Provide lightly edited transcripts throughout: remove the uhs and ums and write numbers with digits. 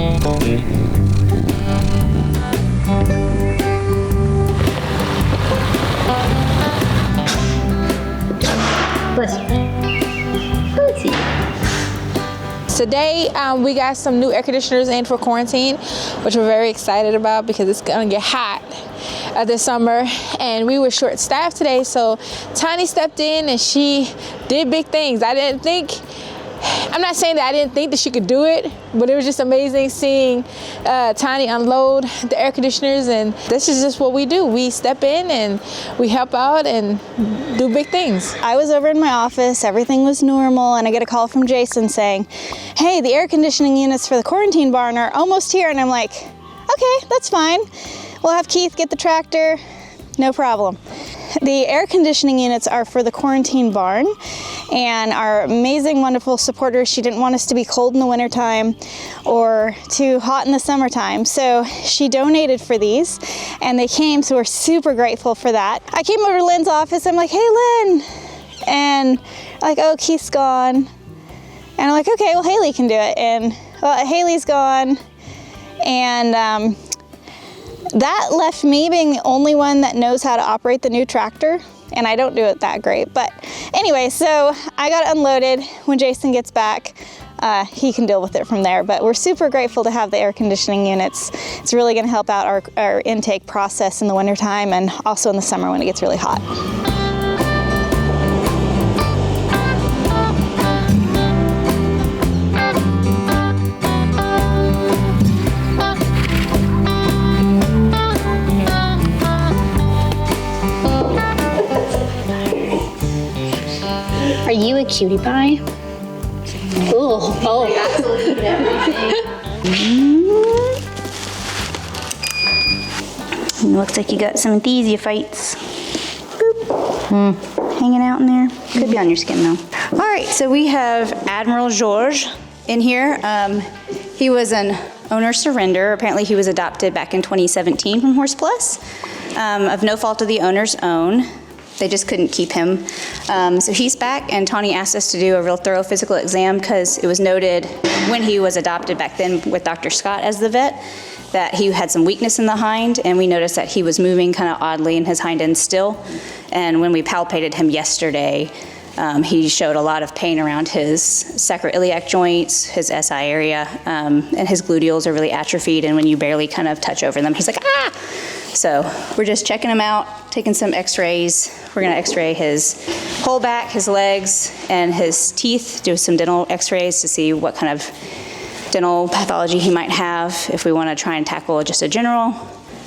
Bless you. Bless you. Today, we got some new air conditioners in for quarantine, which we're very excited about because it's gonna get hot this summer, and we were short-staffed today, so Tiny stepped in and she did big things. I'm not saying that I didn't think that she could do it, but it was just amazing seeing Tiny unload the air conditioners, and this is just what we do. We step in and we help out and do big things. I was over in my office, everything was normal, and I get a call from Jason saying, hey, the air conditioning units for the quarantine barn are almost here, and I'm like, okay, that's fine. We'll have Keith get the tractor, no problem. The air conditioning units are for the quarantine barn, and our amazing, wonderful supporter, she didn't want us to be cold in the wintertime or too hot in the summertime, so she donated for these, and they came, so we're super grateful for that. I came over to Lynn's office, I'm like, hey Lynn, and like, oh, Keith's gone, and I'm like, okay, well, Haley can do it, and well, Haley's gone, and that left me being the only one that knows how to operate the new tractor, and I don't do it that great. But anyway, so I got it unloaded. When Jason gets back, he can deal with it from there. But we're super grateful to have the air conditioning units. It's really gonna help out our intake process in the wintertime and also in the summer when it gets really hot. Are you a cutie pie? Ooh, oh. Looks like you got some enthesiophytes. Boop. Hanging out in there. Could be on your skin though. All right, so we have Admiral George in here. He was an owner surrender. Apparently he was adopted back in 2017 from Horse Plus, of no fault of the owner's own. They just couldn't keep him. So he's back, and Tawny asked us to do a real thorough physical exam because it was noted when he was adopted back then with Dr. Scott as the vet that he had some weakness in the hind, and we noticed that he was moving kind of oddly in his hind end still. And when we palpated him yesterday, he showed a lot of pain around his sacroiliac joints, his SI area, and his gluteals are really atrophied, and when you barely kind of touch over them, he's like, ah! So we're just checking him out, taking some x-rays. We're gonna x-ray his whole back, his legs, and his teeth, do some dental x-rays to see what kind of dental pathology he might have, if we wanna try and tackle just a general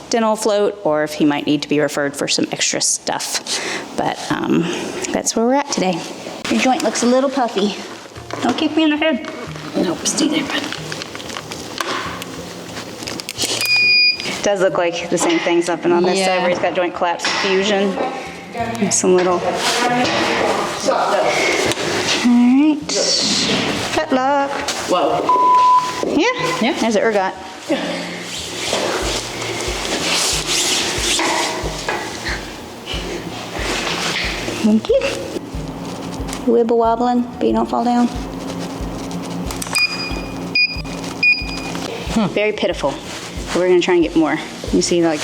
dental float, or if he might need to be referred for some extra stuff. But that's where we're at today. Your joint looks a little puffy. Don't kick me in the head. Nope, stay there, bud. Does look like the same thing's happened on this side where he's got joint collapse fusion. There's some little. All right. Cut lock. Whoa. Yeah. There's an ergot. Thank you. Wibble wobbling, but you don't fall down. Very pitiful. We're gonna try and get more. You see, like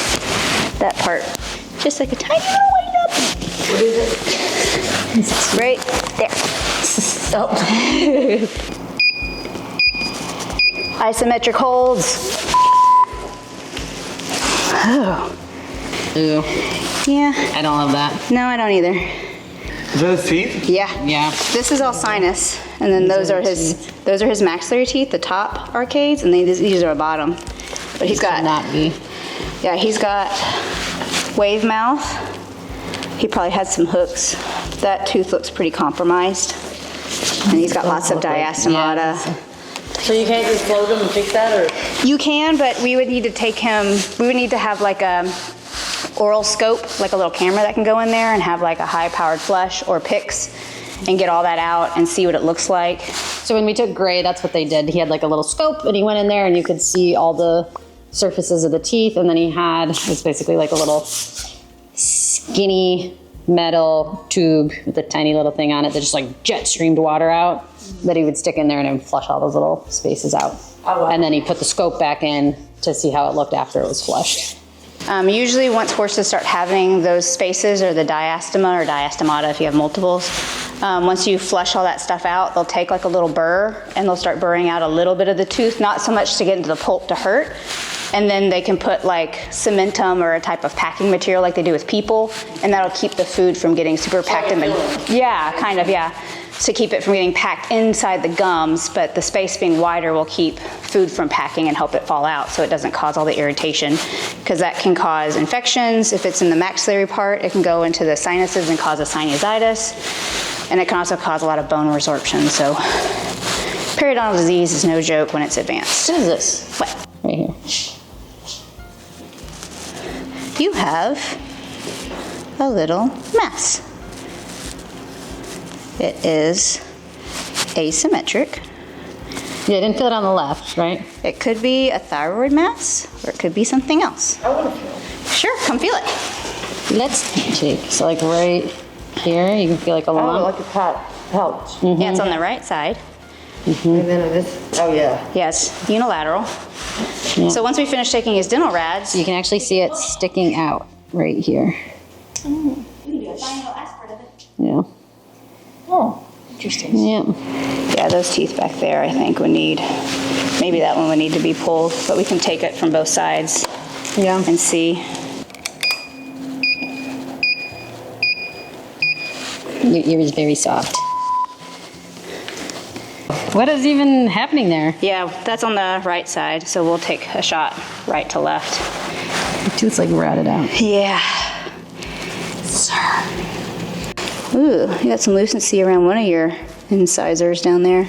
that part, just like a tiny little white up. What is it? Right there. Oh. Isometric holds. Oh. Ew. Yeah. I don't love that. No, I don't either. Is that his teeth? Yeah. Yeah. This is all sinus, and then those are his maxillary teeth, the top arcades, and these are a bottom. But he's got not be. Yeah, he's got wave mouth. He probably had some hooks. That tooth looks pretty compromised, and he's got lots of diastomata. So you can't just float him and fix that, or? You can, but we would need to take him. We would need to have like a oral scope, like a little camera that can go in there and have like a high-powered flush or picks and get all that out and see what it looks like. So when we took Gray, that's what they did. He had like a little scope, and he went in there, and you could see all the surfaces of the teeth, and then he had, it's basically like a little skinny metal tube with a tiny little thing on it that just like jet streamed water out that he would stick in there and it would flush all those little spaces out. Oh, wow. And then he put the scope back in to see how it looked after it was flushed. Usually once horses start having those spaces, or the diastema or diastemata if you have multiples, once you flush all that stuff out, they'll take like a little burr and they'll start burring out a little bit of the tooth, not so much to get into the pulp to hurt, and then they can put like cementum or a type of packing material like they do with people, and that'll keep the food from getting super packed in the, yeah, kind of, yeah. To keep it from getting packed inside the gums, but the space being wider will keep food from packing and help it fall out so it doesn't cause all the irritation, because that can cause infections. If it's in the maxillary part, it can go into the sinuses and cause a sinusitis, and it can also cause a lot of bone resorption. So periodontal disease is no joke when it's advanced. What is this? What? Right here. You have a little mass. It is asymmetric. Yeah, I didn't feel it on the left, right? It could be a thyroid mass, or it could be something else. I want to feel. Sure, come feel it. Let's take, so like right here, you can feel like a Oh, lump. like a pouch. Yeah, it's on the right side. And then on this, oh yeah. Yes, unilateral. So once we finish taking his dental rads, You can actually see it sticking out right here. Yeah. Oh, interesting. Yeah. those teeth back there, I think, would need, maybe that one would need to be pulled, but we can take it from both sides and see. Your ear is very soft. What is even happening there? Yeah, that's on the right side, so we'll take a shot right to left. The tooth's like rotted out. Yeah. Ooh, you got some lucency around one of your incisors down there.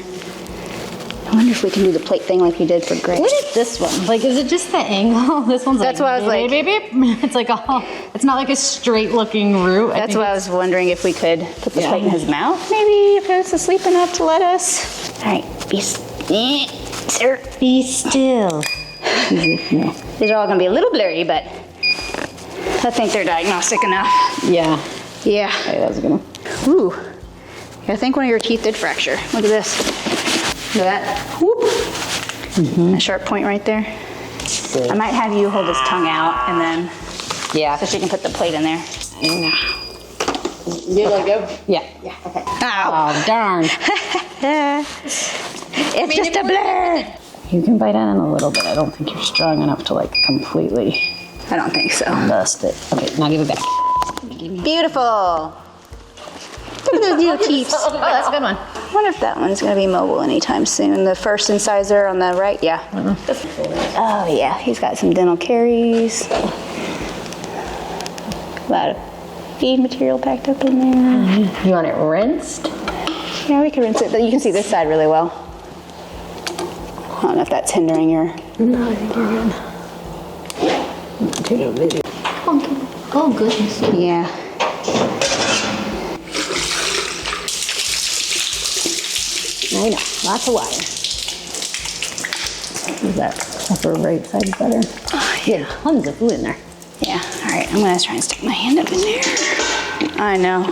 I wonder if we can do the plate thing like you did for Gray. What is this one? Like, is it just the angle? This one's That's like, what I was like- beep, beep, beep. It's like, it's not like a straight looking root. That's why I was wondering if we could put the plate in his mouth, maybe, if he was asleep enough to let us. All right, be still. Be still. No. These are all gonna be a little blurry, but I think they're diagnostic enough. Yeah. Yeah. Okay, that was gonna. Ooh. I think one of your teeth did fracture. Look at this. Look at that. Whoop. That sharp point right there. I might have you hold his tongue out and then, Yeah. so she can put the plate in there. You let go? Yeah. Okay. Oh, darn. It's just a blur. You can bite on it a little bit. I don't think you're strong enough to like completely I don't think so. dust it. Okay, now give it back. Beautiful. Look at those little teeth. Oh, that's a good one. I wonder if that one's going to be mobile anytime soon. The first incisor on the right, yeah. Oh, yeah, he's got some dental caries. A lot of feed material packed up in there. You want it rinsed? Yeah, we can rinse it, but you can see this side really well. I don't know if that's hindering your... No, I think you're good. Oh, goodness. Yeah. I know, lots of water. Is that upper right side better? Oh, Yeah, tons of food in there. Yeah, all right, I'm gonna try and stick my hand up in there. I know.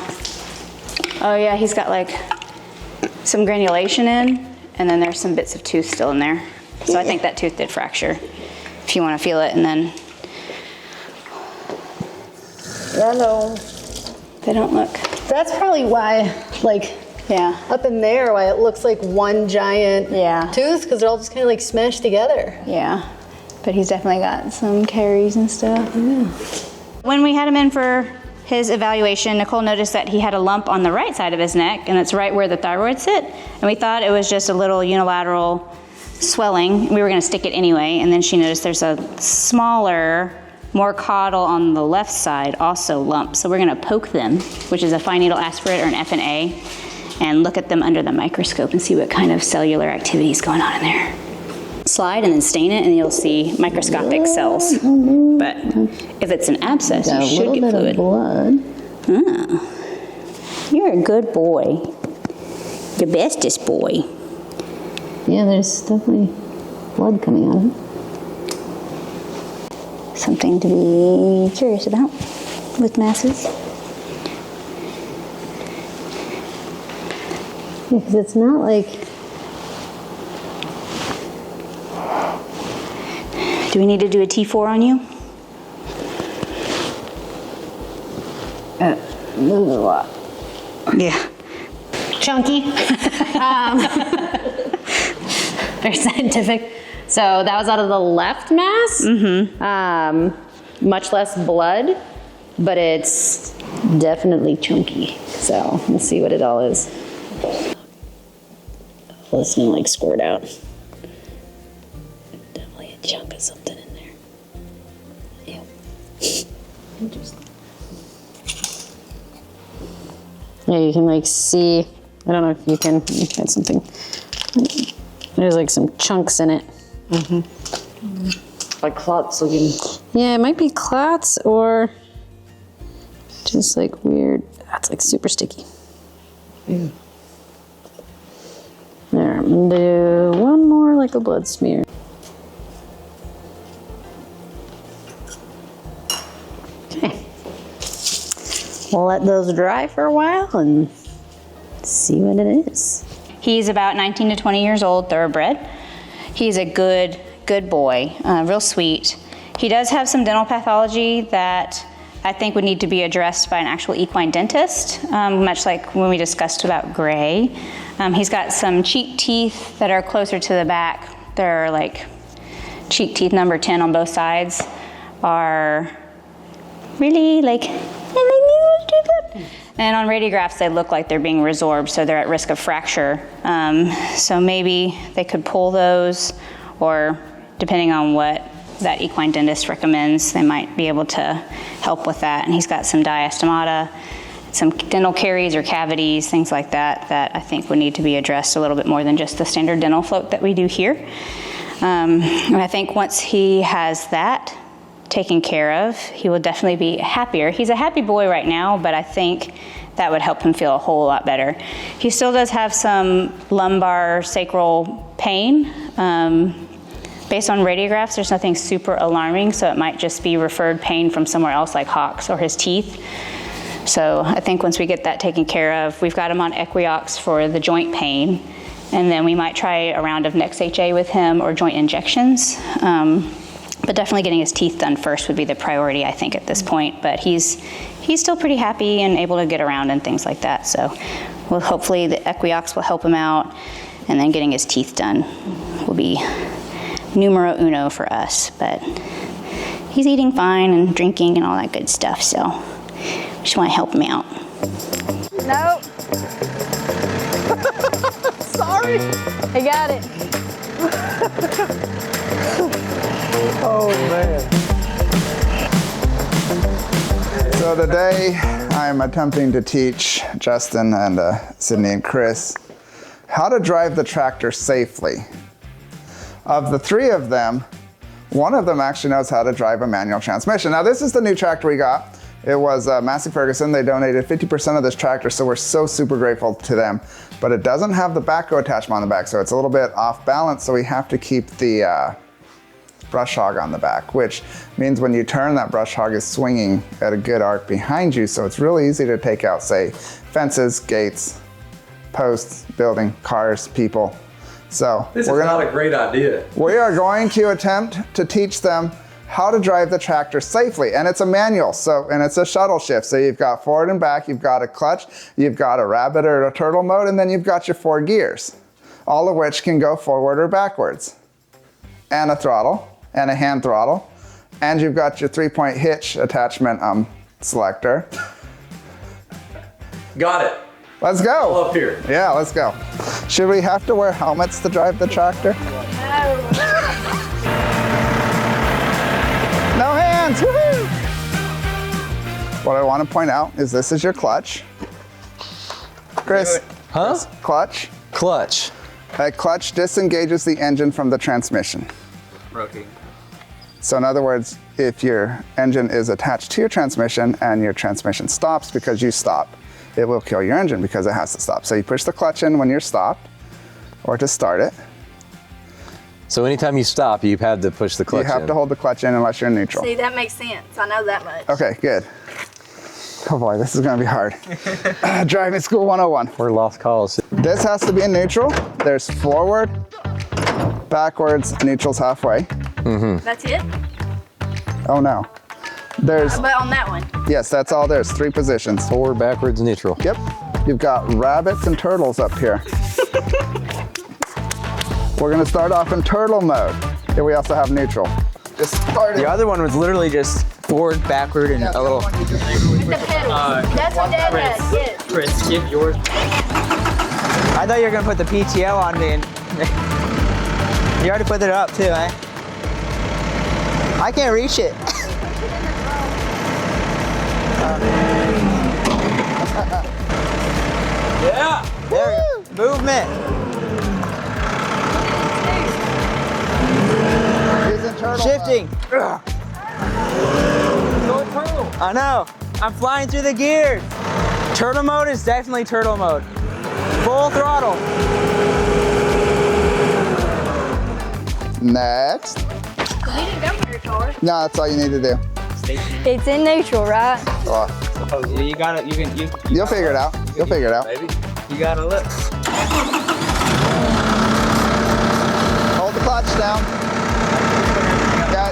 Oh yeah, he's got like some granulation in, and then there's some bits of tooth still in there. So I think that tooth did fracture. If you wanna feel it, and then Hello. they don't look. That's probably why, like, Yeah, up in there, why it looks like one giant Yeah. tooth, because they're all just kind of like smashed together. yeah. But he's definitely got some caries and stuff. When we had him in for his evaluation, Nicole noticed that he had a lump on the right side of his neck, and it's right where the thyroid sit. And we thought it was just a little unilateral swelling. We were gonna stick it anyway, and then she noticed there's a smaller, more caudal on the left side, also lump. So we're gonna poke them, which is a fine needle aspirate or an FNA, and look at them under the microscope and see what kind of cellular activity is going on in there. Slide and then stain it, and you'll see microscopic cells. But if it's an abscess, you should get fluid. blood. Oh, you're a good boy. The bestest boy. Yeah, there's definitely blood coming out of it. Something to be curious about with masses. Because it's not like... Do we need to do a T4 on you? There's a lot. Yeah. Chunky. Very scientific. So that was out of the left mass. Mm-hmm. Much less blood, but it's definitely chunky. So we'll see what it all is. Listening like squirt out. Definitely a chunk of something in there. Yeah. Interesting. Yeah, you can like see, I don't know if you can, got something. There's like some chunks in it. Like clots looking. Yeah, it might be clots or just like weird. That's like super sticky. Yeah. There, I'm gonna do one more like a blood smear. Okay. We'll let those dry for a while and see what it is. He's about 19 to 20 years old, thoroughbred. He's a good boy, real sweet. He does have some dental pathology that I think would need to be addressed by an actual equine dentist, much like when we discussed about Gray. He's got some cheek teeth that are closer to the back. They're like cheek teeth number 10 on both sides are really like, and on radiographs they look like they're being resorbed, so they're at risk of fracture. So maybe they could pull those, or depending on what that equine dentist recommends, they might be able to help with that. And he's got some diastomata, some dental caries or cavities, things like that, that I think would need to be addressed a little bit more than just the standard dental float that we do here. And I think once he has that taken care of, he will definitely be happier. He's a happy boy right now, but I think that would help him feel a whole lot better. He still does have some lumbar sacral pain. Based on radiographs, there's nothing super alarming, so it might just be referred pain from somewhere else like Hawk's or his teeth. So I think once we get that taken care of, we've got him on Equiox for the joint pain, and then we might try a round of Next HA with him or joint injections. But definitely getting his teeth done first would be the priority, I think, at this point. But he's still pretty happy and able to get around and things like that. So well, hopefully the Equiox will help him out, and then getting his teeth done will be numero uno for us. But he's eating fine and drinking and all that good stuff, so we just want to help him out. Nope. Sorry. I got it. Oh man. So today I'm attempting to teach Justin and Sydney and Chris how to drive the tractor safely. Of the three of them, one of them actually knows how to drive a manual transmission. Now this is the new tractor we got. It was Massey Ferguson. They donated 50% of this tractor, so we're so super grateful to them. But it doesn't have the backhoe attachment on the back, so it's a little bit off balance, so we have to keep the brush hog on the back, which means when you turn, that brush hog is swinging at a good arc behind you, so it's really easy to take out, say, fences, gates, posts, building, cars, people. So this is not a great idea. We are going to attempt to teach them how to drive the tractor safely, and it's a manual, and it's a shuttle shift. So you've got forward and back, you've got a clutch, you've got a rabbit or a turtle mode, and then you've got your 4 gears, all of which can go forward or backwards, and a throttle, and a hand throttle, and you've got your 3-point hitch attachment selector. Got it. Let's go. All up here. Yeah, let's go. Should we have to wear helmets to drive the tractor? No hands, woohoo! What I want to point out is this is your clutch. Chris. Huh? Chris, clutch. Clutch. A clutch disengages the engine from the transmission. Rotating. So in other words, if your engine is attached to your transmission and your transmission stops because you stop, it will kill your engine because it has to stop. So you push the clutch in when you're stopped or to start it. So anytime you stop, you've had to push the clutch in. You have to hold the clutch in unless you're in neutral. See, that makes sense. I know that much. Okay, good. Oh boy, this is gonna be hard. Driving school 101. We're lost cause. This has to be in neutral. There's forward, backwards, neutral's halfway. That's it? Oh no. There's, But on that one. yes, that's all there's, 3 positions. Forward, backwards, neutral. Yep. You've got rabbits and turtles up here. We're gonna start off in turtle mode. Here we also have neutral. Just start The it. other one was literally just forward, backward, and a little. The pedals. That's what Dad has. Yes. Chris, give yours. I thought you were gonna put the PTO on me, and you already put it up too, eh? I can't reach it. Yeah. There we go. Movement. Using turtle Shifting. mode. I know. I'm flying through the gears. Turtle mode is definitely turtle mode. Full throttle. Next. We didn't go very far. No, that's all you need to do. It's in neutral, right? Oh, Supposedly, you got it. you'll figure it out. You'll figure it out. Maybe. You gotta look. Hold the clutch down.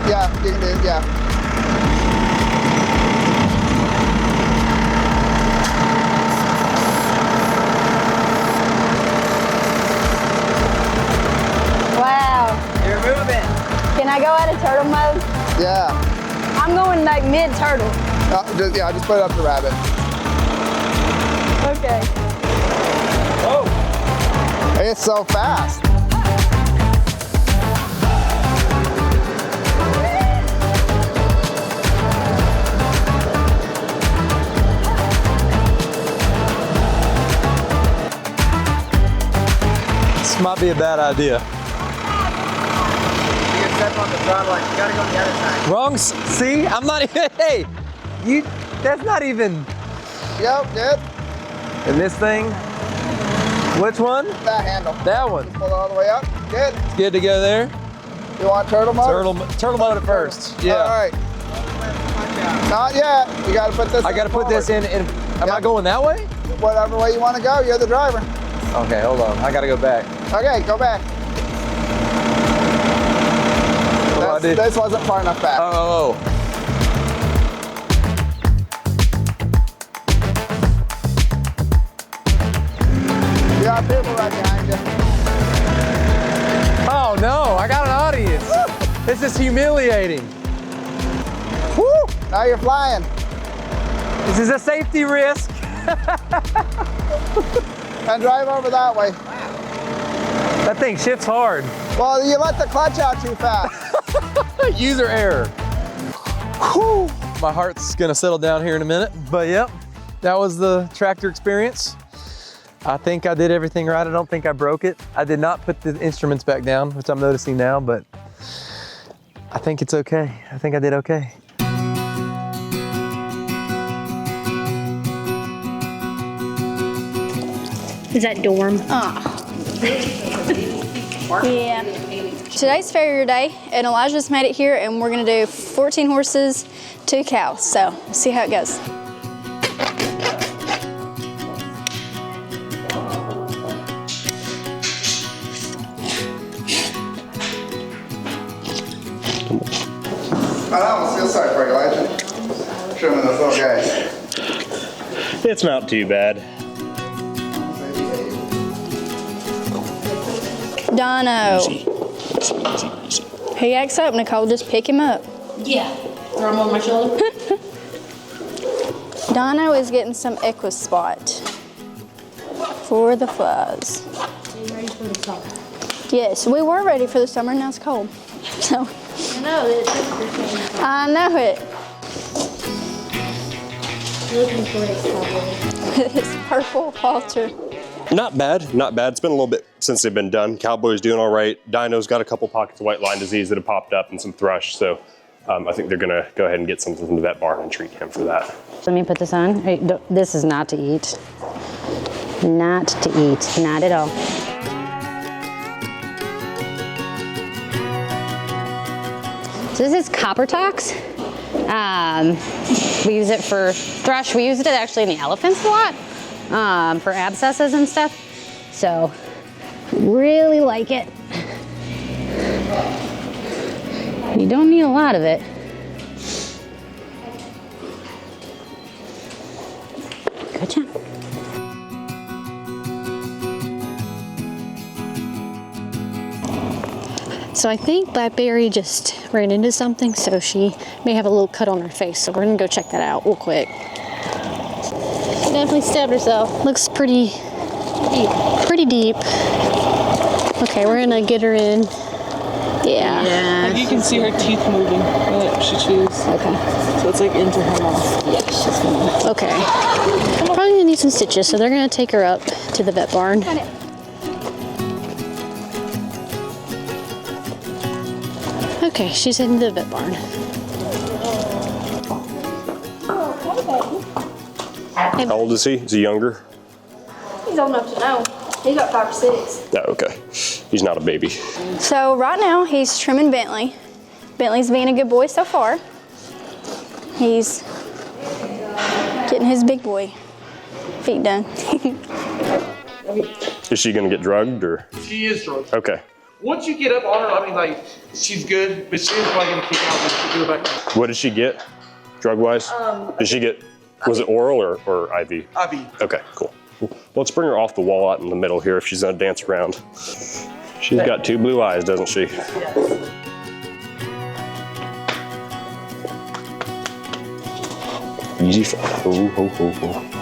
Yeah, you can do it, yeah. Wow. You're moving. Can I go out of turtle mode? Yeah. I'm going like mid-turtle. Just put it up to rabbit. Okay. Whoa. It's so fast. This might be a bad idea. You can step on the throttle. You gotta go the other side. Wrong. See, I'm not even. Hey, you. That's not even. Yep, good. And this thing. Which one? That handle. That one. Pull it all the way up. Good. It's good to go there. You want turtle mode? Turtle mode at first. Yeah. All right. Not yet. You got to put this. I got to put this in. Am I Yep. going that way? Whatever way you want to go. You're the driver. Okay, hold on. I got to go back. Okay, go back. What do I do? This wasn't far enough back. Oh. You got people right behind you. Oh no! I got an audience. This is humiliating. Woo! Now you're flying. This is a safety risk. And drive over that way. That thing shifts hard. Well, you let the clutch out too fast. User error. Whew. My heart's gonna settle down here in a minute, but yep, that was the tractor experience. I think I did everything right. I don't think I broke it. I did not put the instruments back down, which I'm noticing now, but I think it's okay. I think I did okay. Is that dorm? Yeah. Today's Farrier Day, and Elijah's made it here, and we're gonna do 14 horses, 2 cows. So, we'll see how it goes. I almost feel sorry for you, Elijah. Trimming those little guys. It's not too bad. Dono. He acts up, Nicole, just pick him up. Yeah. Throw him on my shoulder. Dono is getting some Equispot for the flies. Yes, we were ready for the summer, now it's cold. So, I know it. Looking great, It's purple halter. Not bad, not bad. It's been a little bit since they've been done. Cowboy's doing all right. Dino's got a couple pockets of white line disease that have popped up and some thrush, so I think they're gonna go ahead and get something from the vet barn and treat him for that. Let me put this on. Hey, this is not to eat. Not to eat, not at all. So this is Copper Tox. We use it for thrush. We used it actually in the elephants a lot for abscesses and stuff. So really like it. You don't need a lot of it. Good job. So I think Blackberry just ran into something, so she may have a little cut on her face. So we're gonna go check that out real quick. She definitely stabbed herself. Looks pretty deep. Okay, we're gonna get her in. Yeah. Like you can see her teeth moving when she chews. Okay. So it's like into her mouth. Yeah, she's gonna. Okay. Probably gonna need some stitches, so they're gonna take her up to the vet barn. Okay, she's heading to the vet barn. How old is he? Is he younger? He's old enough to know. He's about 5 or 6. No, okay. He's not a baby. So right now he's trimming Bentley. Bentley's being a good boy so far. He's getting his big boy feet done. Is she gonna get drugged or? She is drugged. Okay. Once you get up on her, I mean, like, she's good, but she is probably gonna kick out when she do it back. What did she get, drug-wise? Did she get, was it oral or IV? IV. Okay, cool. Let's bring her off the wall out in the middle here if she's gonna dance around. She's got 2 blue eyes, doesn't she? Easy for her.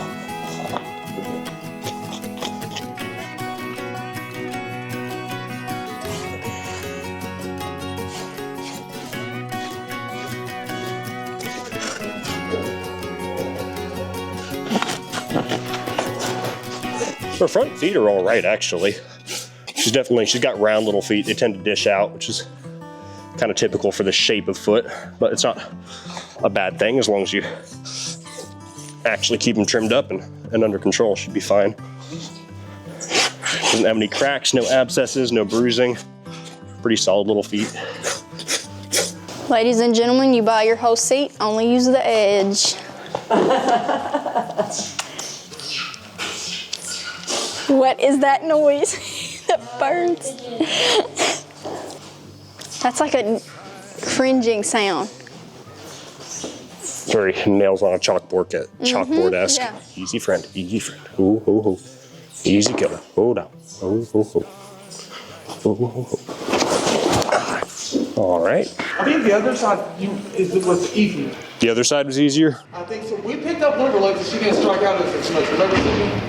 Her front feet are all right, actually. She's got round little feet. They tend to dish out, which is kind of typical for the shape of foot, but it's not a bad thing as long as you actually keep them trimmed up and under control. Should be fine. Doesn't have any cracks, no abscesses, no bruising. Pretty solid little feet. Ladies and gentlemen, you buy your whole seat, only use the edge. What is that noise? That burns. That's like a cringing sound. Very nails on a chalkboard-esque. Yeah. Easy friend, easy friend. Ooh, ooh, ooh. Easy killer. Hold on. Ooh, ooh, ooh. Ooh, ooh, ooh. All right. I think the other side was easy. The other side was easier? I think so. We picked up one reluctance. She didn't strike out as much. Remember, Sydney?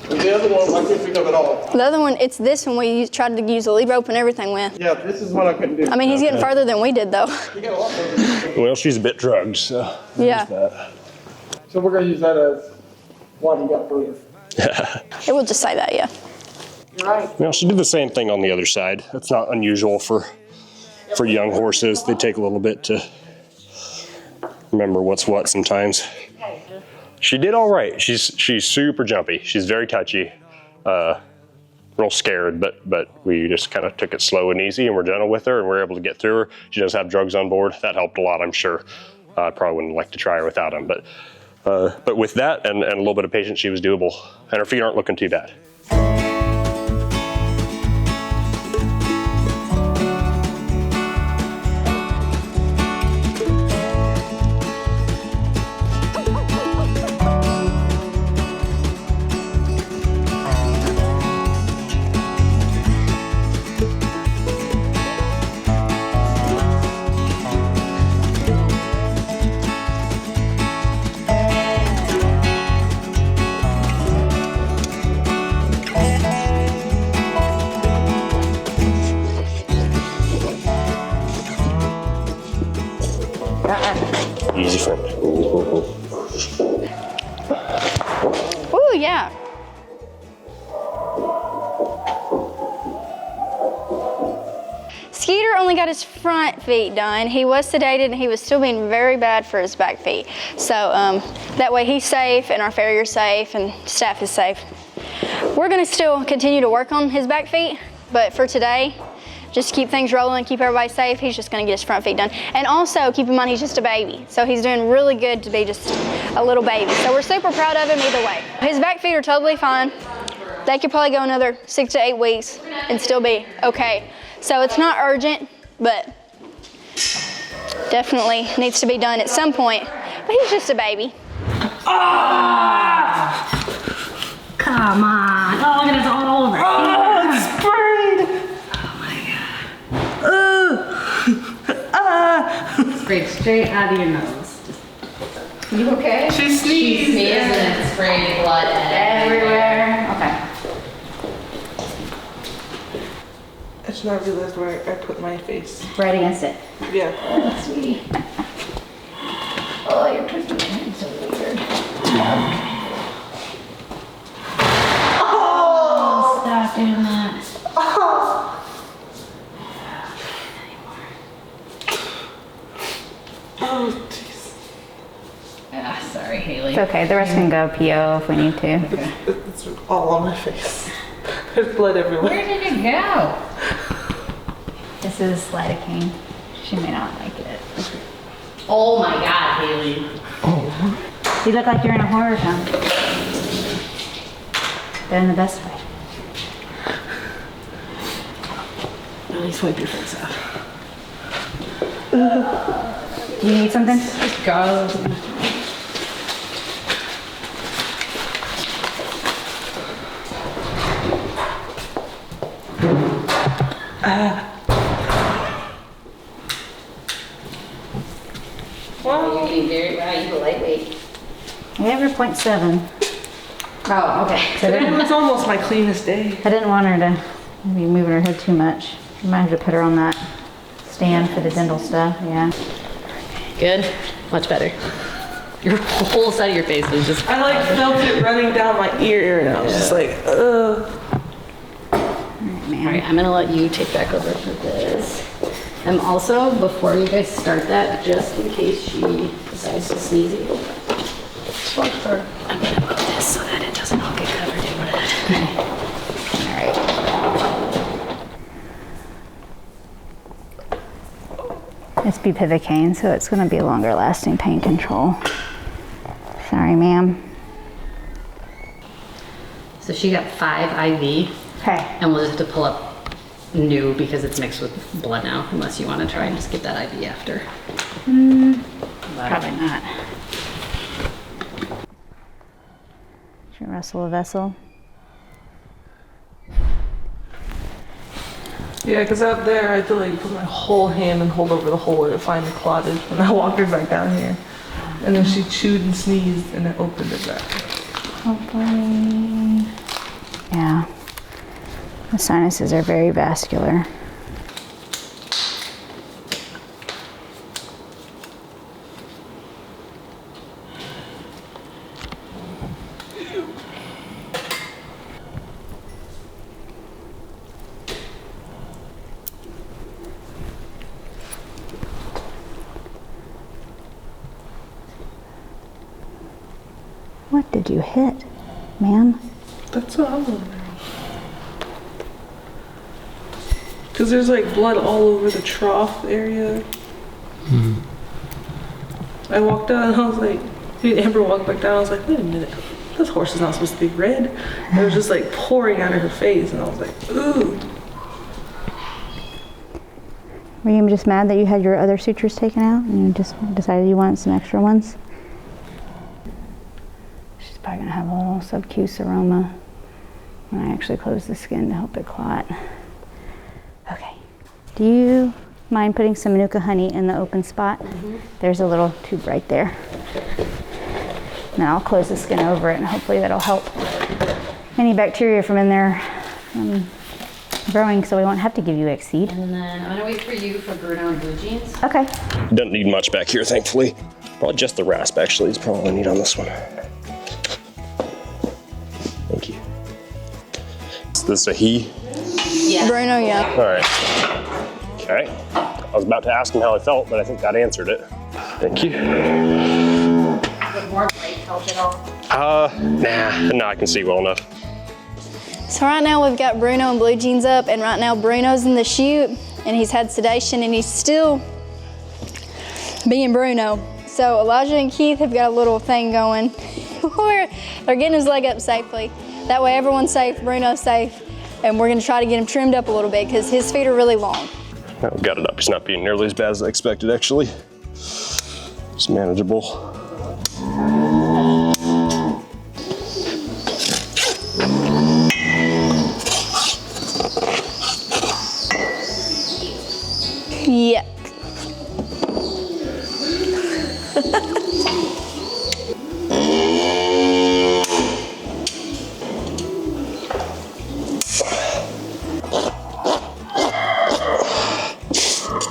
The other one, I couldn't pick up at all. The other one, it's this one we tried to use the lead rope and everything with. Yeah, this is what I couldn't do. I mean, he's getting further than we did, though. We got a lot further. Well, she's a bit drugged, so. Yeah. So we're going to use that as what he got further. It will just say that, yeah. You're right. Well, she did the same thing on the other side. That's not unusual for young horses. They take a little bit to remember what's what sometimes. She did all right. She's super jumpy. She's very touchy, real scared, but we just kind of took it slow and easy, and we're gentle with her, and we're able to get through her. She does have drugs on board. That helped a lot, I'm sure. I probably wouldn't like to try her without them, but with that and a little bit of patience, she was doable, and her feet aren't looking too bad. Easy friend. Ooh. Ooh, yeah. Skeeter only got his front feet done. He was sedated and he was still being very bad for his back feet. So that way he's safe and our farrier's safe and staff is safe. We're gonna still continue to work on his back feet, but for today, just to keep things rolling, keep everybody safe, he's just gonna get his front feet done. And also, keep in mind, he's just a baby. So he's doing really good to be just a little baby. So we're super proud of him either way. His back feet are totally fine. They could probably go another 6 to 8 weeks and still be okay. So it's not urgent, but definitely needs to be done at some point. But he's just a baby. Ah! Come on. Oh, look at it all over. Oh, it's sprayed. Scrape straight out of your nose. You okay? She sneezed. She sneezed and it sprayed blood everywhere. Okay. I should not realize where I put my face. Right against it. Yeah. Oh, sweetie. Oh, you're twisting your head so weird. Oh, stop doing that. Oh, jeez. Ah, sorry, Haley. It's okay. The rest can go PO if we need to. It's all on my face. There's blood everywhere. Where did it go? This is lidocaine. She may not like it. Oh my God, Haley. You look like you're in a horror film. But in the best way. At least wipe your face off. Do you need something? Just go. Well, You're getting very, wow, you're lightweight. We have her 0.7. Oh, okay. today was almost my cleanest day. I didn't want her to be moving her head too much. You might have to put her on that stand for the dental stuff, yeah. Good? Much better. Your whole side of your face was just... I like felt it running down my ear and I was just like, ugh. All right, I'm gonna let you take back over for this. Also, before you guys start that, just in case she decides to sneeze you, I'm gonna move this so that it doesn't all get covered in blood. All right. It's bupivacaine, so it's going to be longer lasting pain control. Sorry, ma'am. So she got 5 IV. Okay. And we'll just have to pull up new because it's mixed with blood now, unless you want to try and just get that IV after. Probably not. Should we wrestle a vessel? Yeah, because out there I had to like put my whole hand and hold over the hole and it finally clotted. And I walked her back down here. And then she chewed and sneezed and it opened it back. Hopefully. Yeah. The sinuses are very vascular. What did you hit, man? That's what I'm wondering. Because there's like blood all over the trough area. I walked out and I was like, me and Amber walked back down. I was like, wait a minute, this horse is not supposed to be red. It was just like pouring out of her face, and I was like, ooh. Were you just mad that you had your other sutures taken out and you just decided you wanted some extra ones? She's probably gonna have a little subcutaneous seroma when I actually close the skin to help it clot. Okay. Do you mind putting some Manuka honey in the open spot? There's a little tube right there. And I'll close the skin over it and hopefully that'll help any bacteria from in there growing so we won't have to give you Exceed. And then I'm gonna wait for you for Bruno and Blue Jeans. Okay. Doesn't need much back here, thankfully. Probably just the rasp, actually, is probably all I need on this one. Thank you. Is this a he? Yeah. Bruno, yeah. All right. Okay. I was about to ask him how I felt, but I think that answered it. Thank you. Would more light help at all? Nah, I can see well enough. So right now we've got Bruno and Blue Jeans up, and right now Bruno's in the chute, and he's had sedation, and he's still being Bruno. So Elijah and Keith have got a little thing going where they're getting his leg up safely. That way everyone's safe, Bruno's safe, and we're gonna try to get him trimmed up a little bit because his feet are really long. I've got it up. He's not being nearly as bad as I expected, actually. It's manageable. Yep.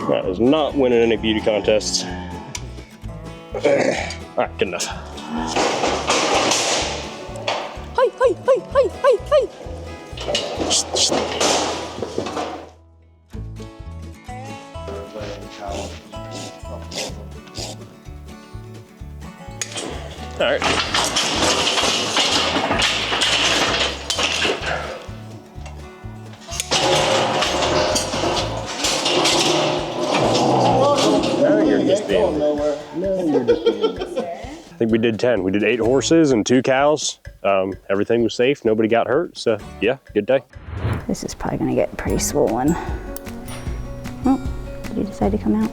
That is not winning any beauty contests. All right, good enough. Hi, hi, hi, hi, hi, hi. All right. I think we did 10. We did 8 horses and 2 cows. Everything was safe. Nobody got hurt. So yeah, good day. This is probably gonna get pretty swollen. Oh, did you decide to come out?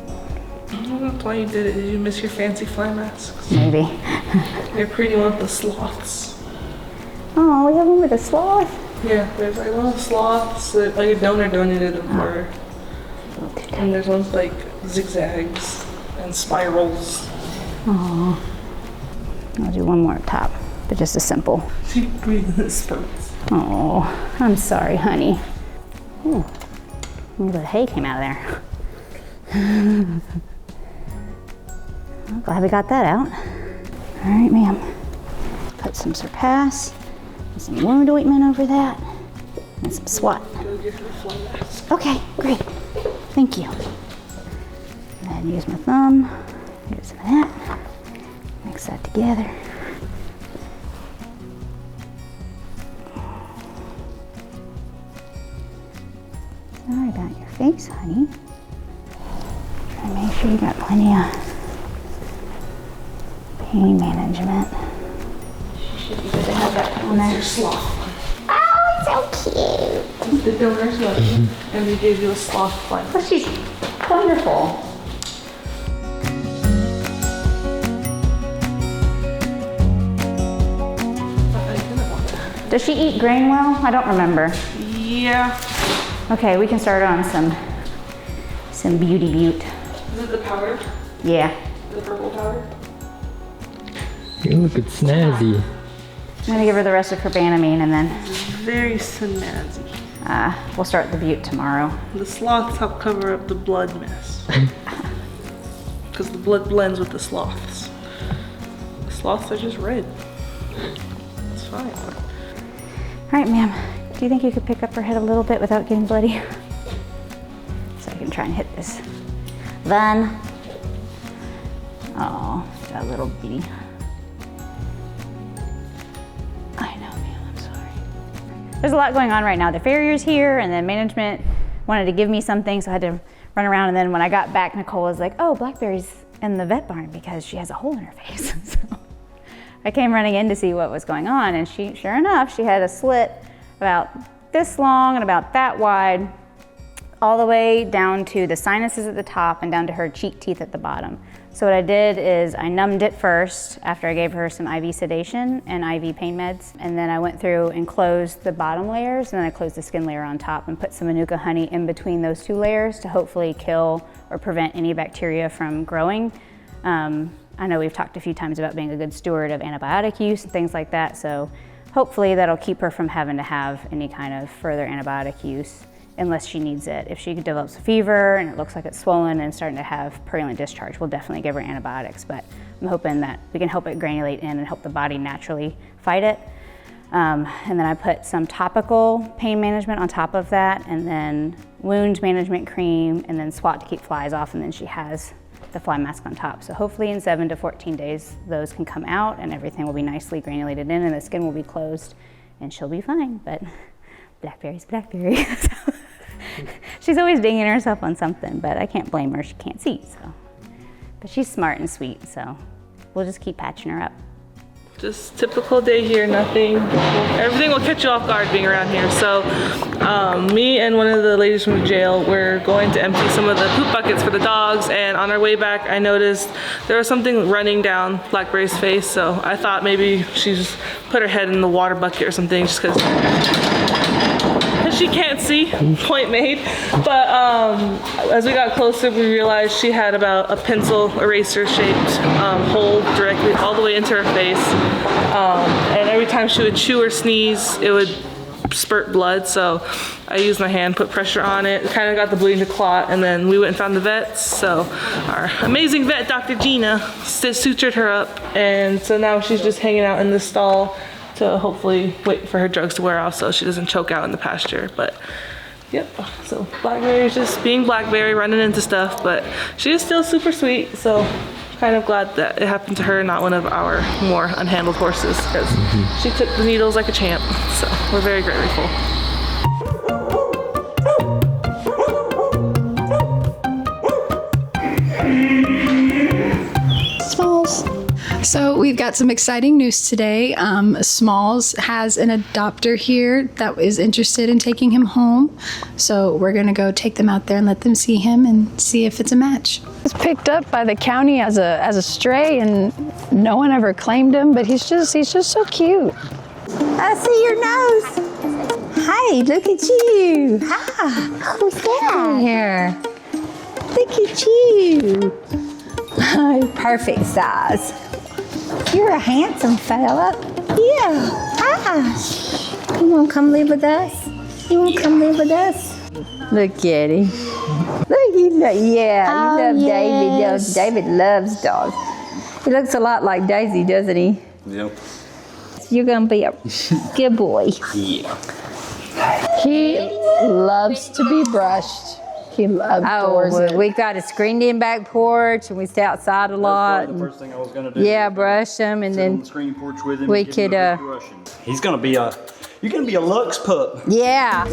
That's why you did it. Did you miss your fancy fly masks? Maybe. They're pretty one with the sloths. Oh, we have one with a sloth? Yeah, there's like one with sloths that like a donor donated them for. And there's ones like zigzags and spirals. Oh, I'll do one more up top, but just a simple. She breathes in spurts. Oh, I'm sorry, honey. Ooh, a little bit of hay came out of there. I'm glad we got that out. All right, ma'am. Put some Surpass, and some wound ointment over that, and some SWAT. Go get her fly mask. Okay, great. Thank you. And then use my thumb, get some of that, mix that together. Sorry about your face, honey. And make sure you got plenty of pain management. She should be good to have that on there. Sloth. Oh, it's so cute. The donors love you, and we gave you a sloth fly. Oh, she's wonderful. Does she eat grain well? I don't remember. Yeah. Okay, we can start on some beauty butte. Is it the powder? Yeah. The purple powder? You look at snazzy. I'm gonna give her the rest of her Banamine and then Very snazzy. we'll start the butte tomorrow. The sloths help cover up the blood mess. Because the blood blends with the sloths. The sloths are just red. It's fine. All right, ma'am. Do you think you could pick up her head a little bit without getting bloody? So I can try and hit this. Then, oh, that little bitty. I know, ma'am, I'm sorry. There's a lot going on right now. The farrier's here, and then management wanted to give me something, so I had to run around. And then when I got back, Nicole was like, oh, Blackberry's in the vet barn because she has a hole in her face. So I came running in to see what was going on, and sure enough, she had a slit about this long and about that wide, all the way down to the sinuses at the top and down to her cheek teeth at the bottom. So what I did is I numbed it first after I gave her some IV sedation and IV pain meds, and then I went through and closed the bottom layers, and then I closed the skin layer on top and put some Manuka honey in between those 2 layers to hopefully kill or prevent any bacteria from growing. I know we've talked a few times about being a good steward of antibiotic use and things like that, so hopefully that'll keep her from having to have any kind of further antibiotic use unless she needs it. If she develops a fever and it looks like it's swollen and starting to have purulent discharge, we'll definitely give her antibiotics, but I'm hoping that we can help it granulate in and help the body naturally fight it. And then I put some topical pain management on top of that, and then wound management cream, and then SWAT to keep flies off, and then she has the fly mask on top. So hopefully in 7 to 14 days, those can come out and everything will be nicely granulated in and the skin will be closed and she'll be fine. But Blackberry's Blackberry. So, she's always dinging herself on something, but I can't blame her. She can't see, so. But she's smart and sweet, so we'll just keep patching her up. Just typical day here, nothing. Everything will catch you off guard being around here. So me and one of the ladies from the jail, we're going to empty some of the poop buckets for the dogs, and on our way back I noticed there was something running down Blackberry's face, so I thought maybe she just put her head in the water bucket or something just because she can't see, point made. But as we got closer, we realized she had about a pencil eraser shaped hole directly all the way into her face. And every time she would chew or sneeze, it would spurt blood. So I used my hand, put pressure on it, kind of got the bleeding to clot, and then we went and found the vets. So our amazing vet, Dr. Gina, sutured her up. And so now she's just hanging out in the stall to hopefully wait for her drugs to wear off so she doesn't choke out in the pasture. But yep, so Blackberry's just being Blackberry, running into stuff, but she is still super sweet, so kind of glad that it happened to her, not one of our more unhandled horses, because she took the needles like a champ, so we're very grateful. So we've got some exciting news today. Smalls has an adopter here that is interested in taking him home. So we're gonna go take them out there and let them see him and see if it's a match. He was picked up by the county as a stray, and no one ever claimed him, but he's just so cute. I see your nose. Hi, look at you. Hi, who's that? Here. Look at you. Perfect size. You're a handsome fella. Yeah. Hi. You want to come live with us? You want to come live with us? Look at him. Look, you love yes. David. David loves dogs. He looks a lot like Daisy, doesn't he? Yep. You're going to be a good boy. Yeah. He loves to be brushed. He adores it. We've got a screened-in back porch, and we stay outside a lot. That's the first thing I was gonna do. Yeah, brush him, and Sit on then the screen porch with him we and give could. him a good brushing. He's gonna be a. You're gonna be a Lux pup. Yeah.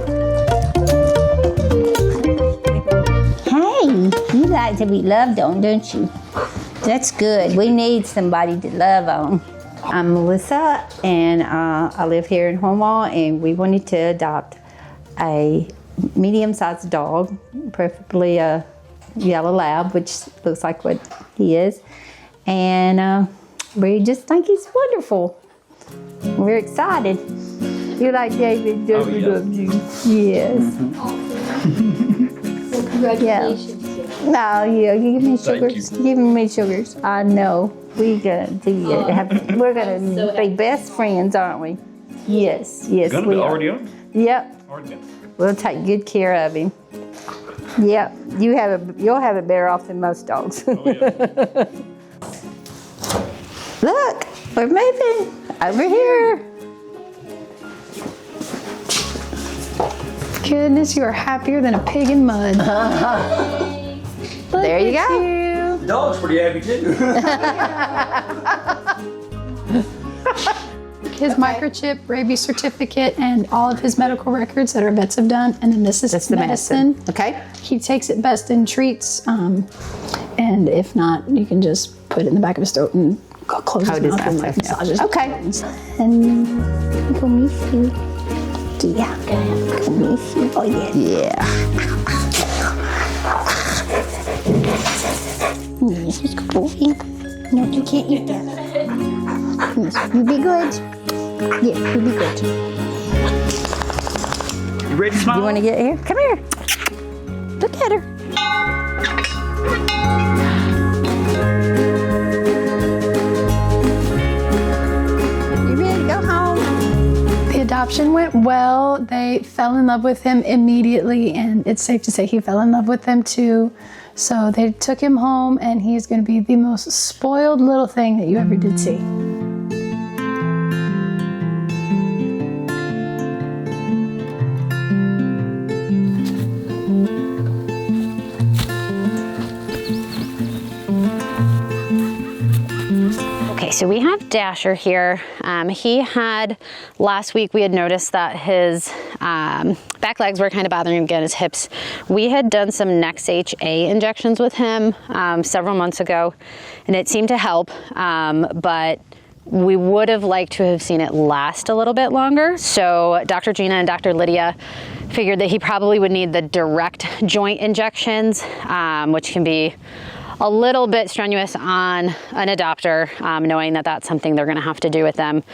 Hey, you like to be loved on, don't you? That's good. We need somebody to love on. I'm Melissa, and I live here in Houma, and we wanted to adopt a medium-sized dog, preferably a yellow lab, which looks like what he is. And we just think he's wonderful. We're excited. You like David? David loves you. Yes. Well, congratulations. Yeah. No, yeah, give me sugars. Give me sugars. I know. We're gonna do it. We're gonna be best friends, aren't we? Yes, yes, Gonna we be are. already on? Yep. Already. We'll take good care of him. Yep. You'll have it better off than most dogs. Oh, yeah. Look, we're moving over here. Goodness, you are happier than a pig in mud. There you go. The dog's pretty happy too. His microchip, rabies certificate, and all of his medical records that our vets have done, and then this is That's the medicine. Okay. He takes it best in treats, and if not, you can just put it in the back of his throat and close his mouth and like massage his Okay. And go miss you. Yeah. Go miss you. Oh yeah. Yeah. Yes, it's good boy. No, you can't eat that. Yes, you be good. Yes, you be good. You ready to smile? You want to get here? Come here. Look at her. You ready to go home? the adoption went well. They fell in love with him immediately, and it's safe to say he fell in love with them too. So they took him home, and he's going to be the most spoiled little thing that you ever did see. Okay, so we have Dasher here. He had, last week we had noticed that his back legs were kind of bothering him again, his hips. We had done some NexHA injections with him several months ago, and it seemed to help, but we would have liked to have seen it last a little bit longer. So Dr. Gina and Dr. Lydia figured that he probably would need the direct joint injections, which can be a little bit strenuous on an adopter, knowing that that's something they're gonna have to do with them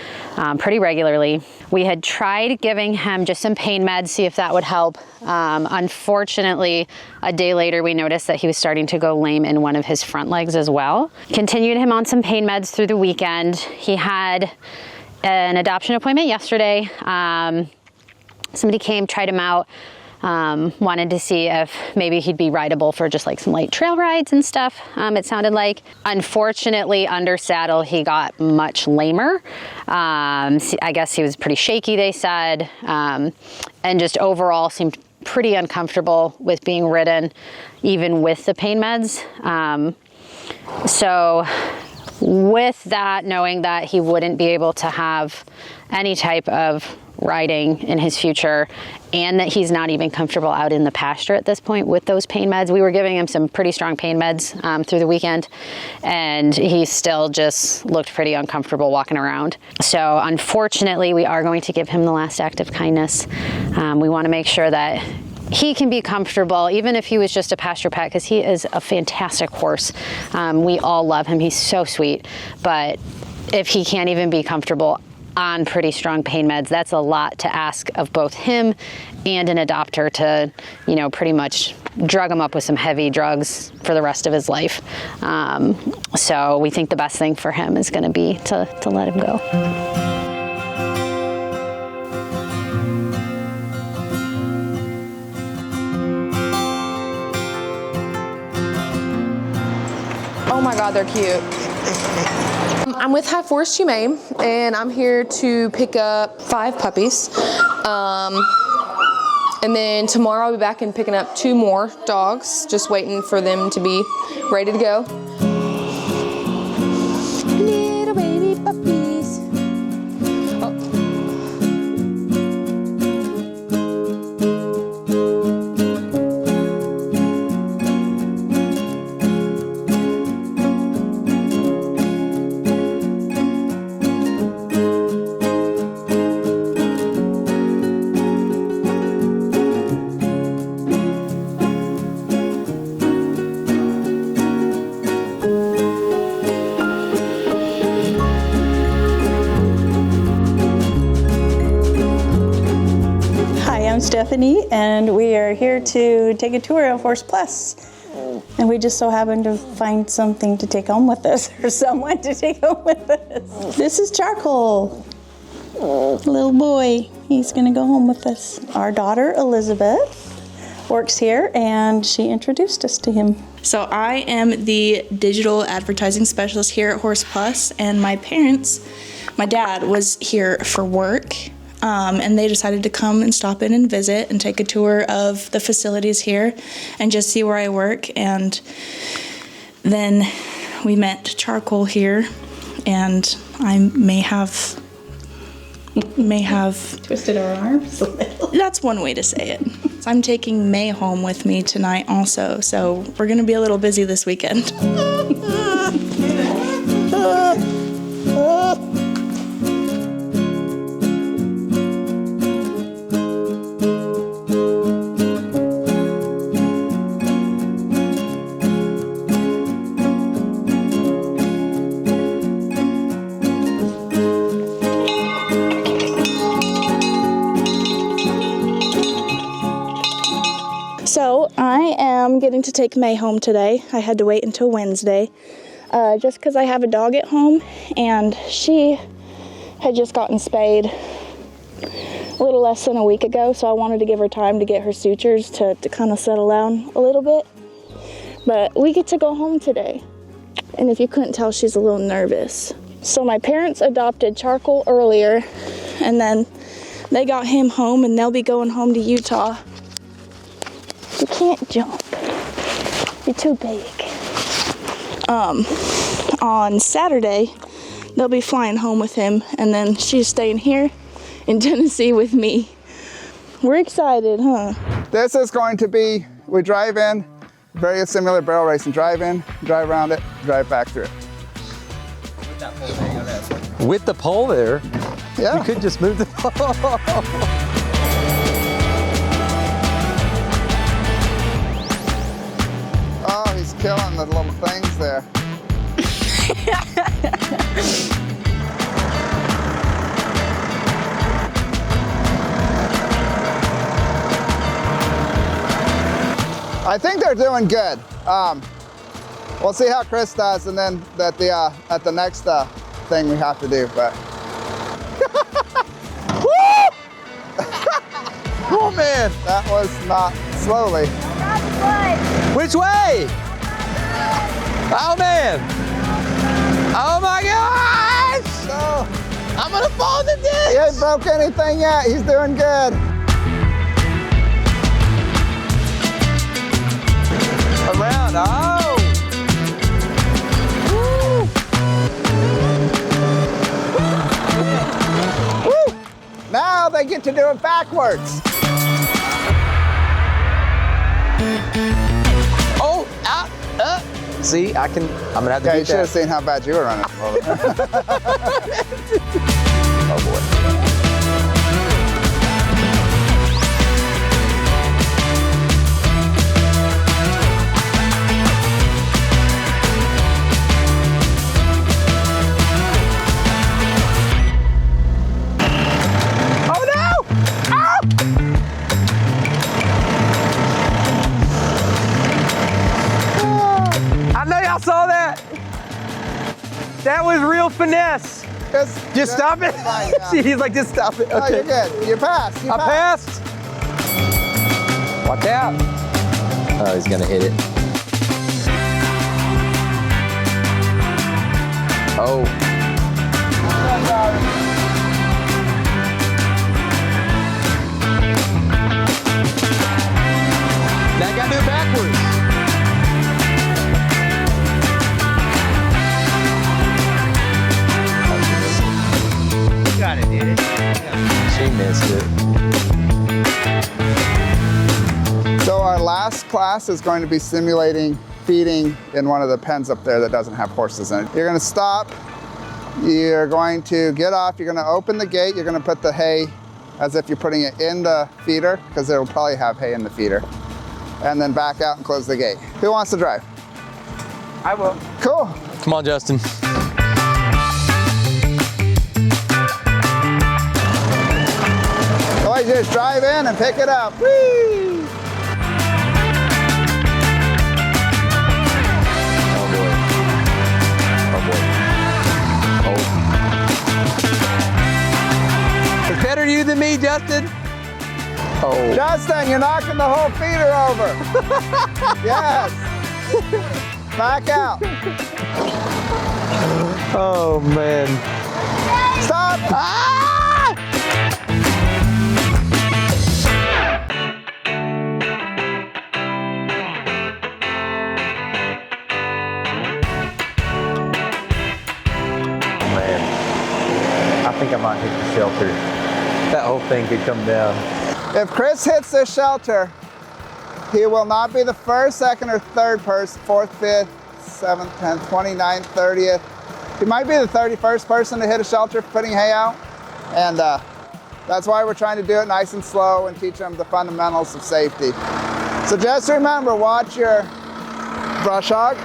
pretty regularly. We had tried giving him just some pain meds, see if that would help. Unfortunately, a day later, we noticed that he was starting to go lame in one of his front legs as well. Continued him on some pain meds through the weekend. He had an adoption appointment yesterday. Somebody came, tried him out, wanted to see if maybe he'd be rideable for just like some light trail rides and stuff, it sounded like. Unfortunately, under saddle, he got much lamer. I guess he was pretty shaky, they said, and just overall seemed pretty uncomfortable with being ridden, even with the pain meds. So with that, knowing that he wouldn't be able to have any type of riding in his future, and that he's not even comfortable out in the pasture at this point with those pain meds. We were giving him some pretty strong pain meds through the weekend, and he still just looked pretty uncomfortable walking around. So unfortunately, we are going to give him the last act of kindness. We want to make sure that he can be comfortable, even if he was just a pasture pet, because he is a fantastic horse. We all love him. He's so sweet. But if he can't even be comfortable on pretty strong pain meds, that's a lot to ask of both him and an adopter to, you know, pretty much drug him up with some heavy drugs for the rest of his life. So we think the best thing for him is going to be to let him go. Oh my God, they're cute. I'm with Forest Humane, and I'm here to pick up 5 puppies. And then tomorrow I'll be back and picking up 2 more dogs, just waiting for them to be ready to go. Little baby puppies. Stephanie, and we are here to take a tour of Horse Plus. And we just so happened to find something to take home with us, or someone to take home with us. This is Charcoal, little boy. He's gonna go home with us. Our daughter, Elizabeth, works here, and she introduced us to him. So I am the digital advertising specialist here at Horse Plus, and my parents, my dad was here for work. And they decided to come and stop in and visit and take a tour of the facilities here and just see where I work. And then we met Charcoal here, and I may have twisted our arms a little. That's one way to say it. So I'm taking May home with me tonight also, so we're gonna be a little busy this weekend. So I am getting to take May home today. I had to wait until Wednesday just because I have a dog at home, and she had just gotten spayed a little less than a week ago, so I wanted to give her time to get her sutures to kind of settle down a little bit. But we get to go home today, and if you couldn't tell, she's a little nervous. So my parents adopted Charcoal earlier, and then they got him home, and they'll be going home to Utah. You can't jump. You're too big. On Saturday, they'll be flying home with him, and then she's staying here in Tennessee with me. We're excited, huh? This is going to be, we drive in, very similar barrel racing. Drive in, drive around it, drive back through it. With the pole there, yeah. You could just move the pole. Oh, he's killing the little things there. I think they're doing good. We'll see how Chris does, and then at the next thing we have to do. But oh man, that was not slowly. Which way? Oh man! Oh my gosh! No. I'm gonna fall in the ditch! He ain't broke anything yet. He's doing good. Around, oh! Woo! Woo! Now they get to do it backwards. Oh, see, I'm gonna have to Okay, you beat should that. have seen how bad you were running. Oh boy. I saw that. That was real finesse. Just stop it. He's like, just stop it. No, Okay. you're good. You passed. I passed. Watch out. Oh, he's gonna hit it. Oh. Now I gotta do it backwards. Gotta did it. She missed it. So our last class is going to be simulating feeding in one of the pens up there that doesn't have horses in it. You're gonna stop, you're going to get off, you're gonna open the gate, you're gonna put the hay as if you're putting it in the feeder, because it'll probably have hay in the feeder. And then back out and close the gate. Who wants to drive? I will. Cool. Come on, Justin. All you do is drive in and pick it up. Whee! Oh boy. Oh boy. Oh. It's better you than me, Justin. Oh. Justin, you're knocking the whole feeder over. Yes. Back out. Oh man. Stop. Ah! I think I might hit the shelter. That whole thing could come down. If Chris hits this shelter, he will not be the first, second, or third person, fourth, fifth, 7th, 10th, 29th, 30th. He might be the 31st person to hit a shelter putting hay out. And that's why we're trying to do it nice and slow and teach them the fundamentals of safety. So just remember, watch your brush hog,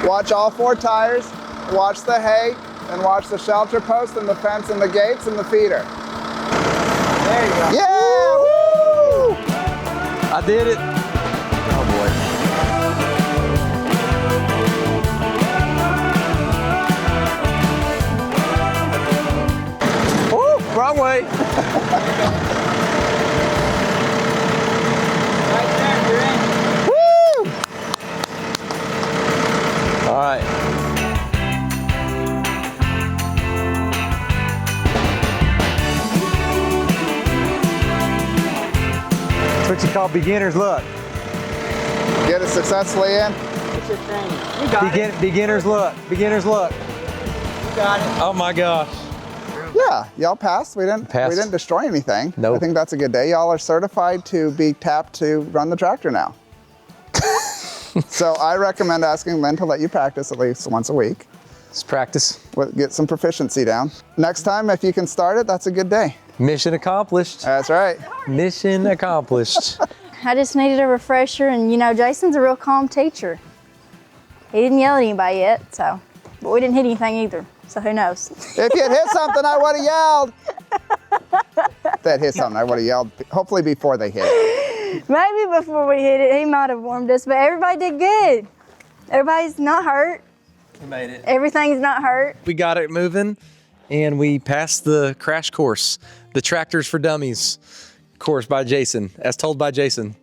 watch all 4 tires, watch the hay, and watch the shelter post and the fence and the gates and the feeder. There you go. Yeah! Woo! I did it. Oh boy. Woo! Wrong way. Right there, you're in. Woo! All right. That's what you call beginner's luck. Get it successfully in. It's your training. You got it. Beginner's luck. Beginner's luck. got it. Oh my gosh. Yeah, y'all passed. We didn't destroy anything. Nope. I think that's a good day. Y'all are certified to be tapped to run the tractor now. So I recommend asking Lynn to let you practice at least once a week. Let's practice. Get some proficiency down. Next time, if you can start it, that's a good day. Mission accomplished. That's right. Mission accomplished. I just needed a refresher, and you know, Jason's a real calm teacher. He didn't yell at anybody yet, so, but we didn't hit anything either, so who knows? If you'd hit something, I would have yelled. If they'd hit something, I would have yelled, hopefully before they hit it. Maybe before we hit it, he might have warmed us, but everybody did good. Everybody's not hurt. We made it. Everything's not hurt. We got it moving and we passed the crash course, the Tractors for Dummies course by Jason, as told by Jason.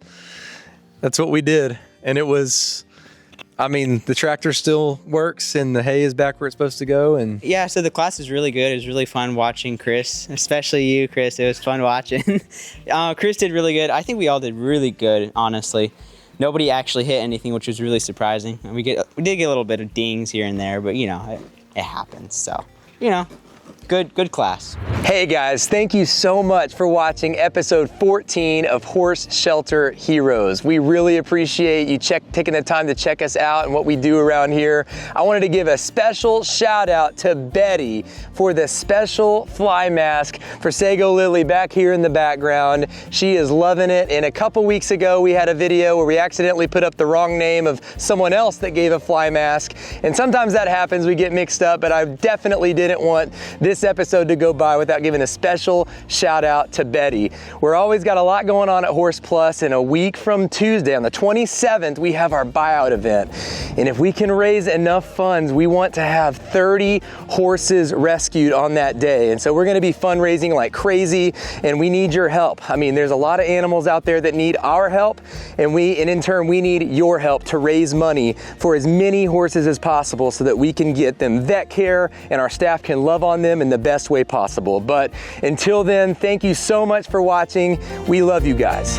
That's what we did. And it was, I mean, the tractor still works and the hay is back where it's supposed to go. And Yeah, so the class was really good. It was really fun watching Chris, especially you, Chris. It was fun watching. Chris did really good. I think we all did really good, honestly. Nobody actually hit anything, which was really surprising. And we did get a little bit of dings here and there, but you know, it happens. So, you know, good class. hey guys, thank you so much for watching episode 14 of Horse Shelter Heroes. We really appreciate you taking the time to check us out and what we do around here. I wanted to give a special shout out to Betty for the special fly mask for Sago Lily back here in the background. She is loving it. And a couple weeks ago, we had a video where we accidentally put up the wrong name of someone else that gave a fly mask. And sometimes that happens, we get mixed up, but I definitely didn't want this episode to go by without giving a special shout out to Betty. We're always got a lot going on at Horse Plus, and a week from Tuesday on the 27th, we have our buyout event. And if we can raise enough funds, we want to have 30 horses rescued on that day. And so we're gonna be fundraising like crazy, and we need your help. I mean, there's a lot of animals out there that need our help, and in turn, we need your help to raise money for as many horses as possible so that we can get them vet care and our staff can love on them in the best way possible. But until then, thank you so much for watching. We love you guys.